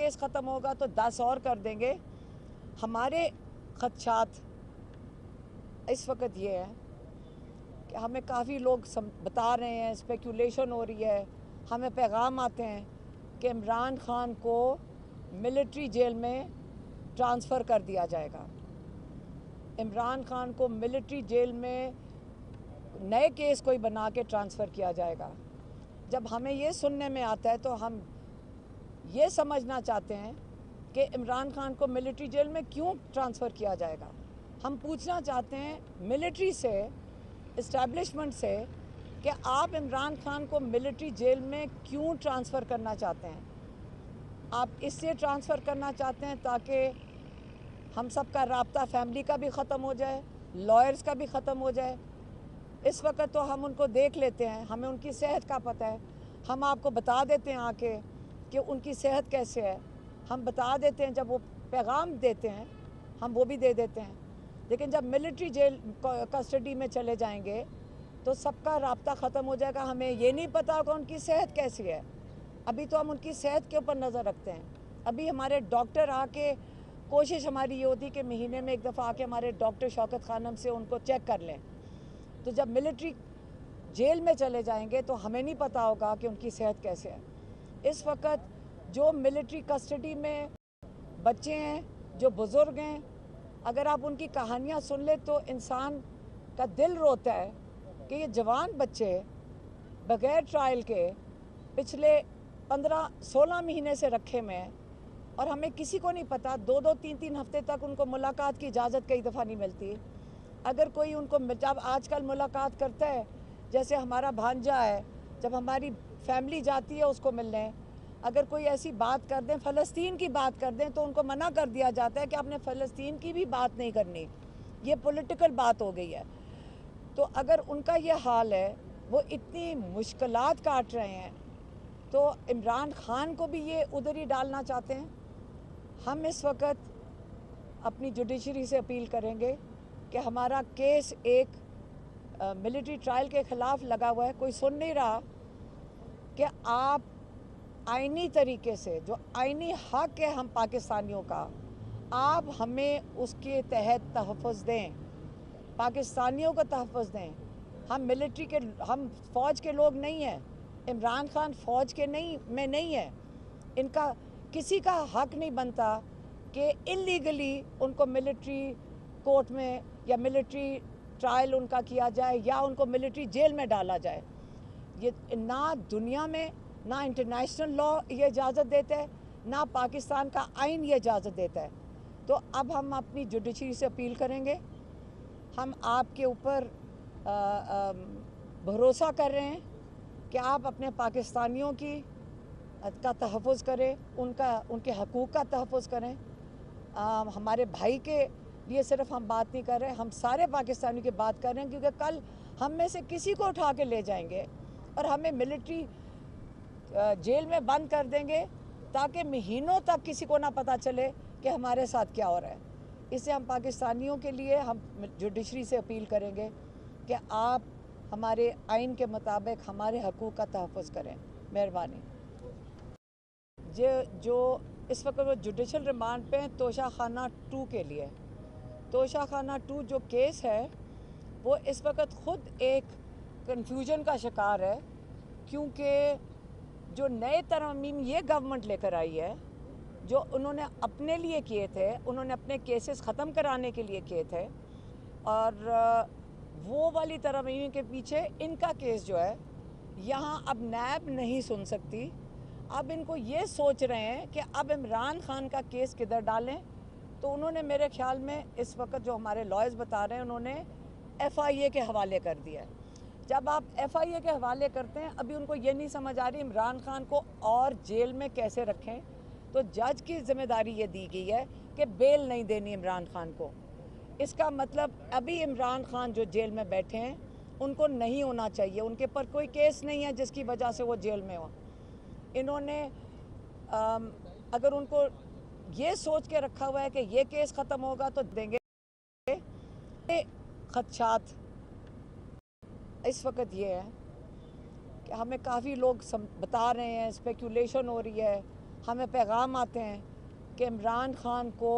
Case ख़त्म होगा तो 10 और कर देंगे। हमारे खदशात इस वक्त ये है कि हमें काफ़ी लोग बता रहे हैं, स्पेकुलेशन हो रही है, हमें पैगाम आते हैं कि इमरान खान को मिलिट्री जेल में ट्रांसफ़र कर दिया जाएगा। इमरान खान को मिलिट्री जेल में नए केस कोई बना के ट्रांसफ़र किया जाएगा। जब हमें ये सुनने में आता है तो हम ये समझना चाहते हैं कि इमरान खान को मिलिट्री जेल में क्यों ट्रांसफ़र किया जाएगा। हम पूछना चाहते हैं मिलिट्री से, इस्टेब्लिशमेंट से, कि आप इमरान खान को मिलिट्री जेल में क्यों ट्रांसफ़र करना चाहते हैं। आप इससे ट्रांसफ़र करना चाहते हैं ताकि हम सब का राब्ता फैमिली का भी ख़त्म हो जाए, लॉयर्स का भी ख़त्म हो जाए। इस वक्त तो हम उनको देख लेते हैं, हमें उनकी सेहत का पता है, हम आपको बता देते हैं आके कि उनकी सेहत कैसे है, हम बता देते हैं, जब वो पैगाम देते हैं हम वो भी दे देते हैं। लेकिन जब मिलिट्री जेल कस्टडी में चले जाएंगे तो सबका राब्ता ख़त्म हो जाएगा, हमें ये नहीं पता होगा उनकी सेहत कैसी है। अभी तो हम उनकी सेहत के ऊपर नज़र रखते हैं। अभी हमारे डॉक्टर आके, कोशिश हमारी ये होती कि महीने में एक दफ़ा आके हमारे डॉक्टर शौकत खानम से उनको चेक कर लें। तो जब मिलिट्री जेल में चले जाएंगे तो हमें नहीं पता होगा कि उनकी सेहत कैसे है। इस वक्त जो मिलिट्री कस्टडी में बच्चे हैं, जो बुज़ुर्ग हैं, अगर आप उनकी कहानियाँ सुन ले तो इंसान का दिल रोता है कि ये जवान बच्चे बग़ैर ट्रायल के पिछले 15-16 महीने से रखे में हैं और हमें किसी को नहीं पता। 2-2, 3-3 हफ्ते तक उनको मुलाकात की इजाज़त कई दफ़ा नहीं मिलती। अगर कोई उनको जब आजकल मुलाकात करता है, जैसे हमारा भांजा है, जब हमारी फैमिली जाती है उसको मिलने, अगर कोई ऐसी बात कर दें, फ़लस्तीन की बात कर दें, तो उनको मना कर दिया जाता है कि आपने फ़लस्तीन की भी बात नहीं करनी, ये पॉलिटिकल बात हो गई है। तो अगर उनका ये हाल है, वो इतनी मुश्किलात काट रहे हैं, तो इमरान खान को भी ये उधर ही डालना चाहते हैं। हम इस वक्त अपनी जुडिशरी से अपील करेंगे कि हमारा केस एक मिलिट्री ट्रायल के ख़िलाफ़ लगा हुआ है, कोई सुन नहीं रहा कि आप आइनी तरीके से, जो आइनी हक़ है हम पाकिस्तानियों का, आप हमें उसके तहत तहफ़्फ़ुज़ दें, पाकिस्तानियों को तहफ़्फ़ुज़ दें। हम मिलिट्री के, हम फ़ौज के लोग नहीं हैं, इमरान खान फ़ौज के नहीं है। इनका किसी का हक़ नहीं बनता कि इल्लीगली उनको मिलिट्री कोर्ट में या मिलिट्री ट्रायल उनका किया जाए या उनको मिलिट्री जेल में डाला जाए। ये ना दुनिया में, ना इंटरनेशनल लॉ ये इजाज़त देता है, ना पाकिस्तान का आइन ये इजाज़त देता है। तो अब हम अपनी जुडिशरी से अपील करेंगे, हम आपके ऊपर भरोसा कर रहे हैं कि आप अपने पाकिस्तानियों का तहफ़्फ़ुज़ करें, उनके हकूक़ का तहफ़्फ़ुज़ करें। हमारे भाई के लिए सिर्फ हम बात नहीं कर रहे, हम सारे पाकिस्तानियों की बात कर रहे हैं, क्योंकि कल हम में से किसी को उठा के ले जाएंगे और हमें मिलिट्री जेल में बंद कर देंगे ताकि महीनों तक किसी को ना पता चले कि हमारे साथ क्या हो रहा है। इससे हम पाकिस्तानियों के लिए हम जुडिशरी से अपील करेंगे कि आप हमारे आइन के मुताबिक हमारे हकूक़ का तहफ़्फ़ुज़ करें। मेहरबानी। जो इस वक्त वो जुडिशल रिमांड पे हैं तोशा खाना 2 के लिए। तोशा खाना 2 जो केस है वो इस वक्त ख़ुद एक कन्फ्यूजन का शिकार है, क्योंकि जो नए तरमीम ये गवर्नमेंट लेकर आई है, जो उन्होंने अपने लिए किए थे, उन्होंने अपने केसेस ख़त्म कराने के लिए किए थे, और वो वाली तरमीम के पीछे इनका केस जो है यहाँ अब नैब नहीं सुन सकती। अब इनको ये सोच रहे हैं कि अब इमरान खान का केस किधर डालें, तो उन्होंने मेरे ख्याल में इस वक्त जो हमारे लॉयर्स बता रहे हैं, उन्होंने FIA के हवाले कर दिया है। जब आप FIA के हवाले करते हैं, अभी उनको ये नहीं समझ आ रही इमरान खान को और जेल में कैसे रखें, तो जज की ज़िम्मेदारी ये दी गई है कि बेल नहीं देनी इमरान खान को। इसका मतलब अभी इमरान खान जो जेल में बैठे हैं उनको नहीं होना चाहिए, उनके पर कोई केस नहीं है जिसकी वजह से वो जेल में हो। इन्होंने अगर उनको ये सोच के रखा हुआ है कि ये केस ख़त्म होगा तो देंगे। खदशात इस वक्त ये है कि हमें काफ़ी लोग बता रहे हैं, स्पेकुलेशन हो रही है, ہمیں پیغام آتے ہیں کہ عمران خان کو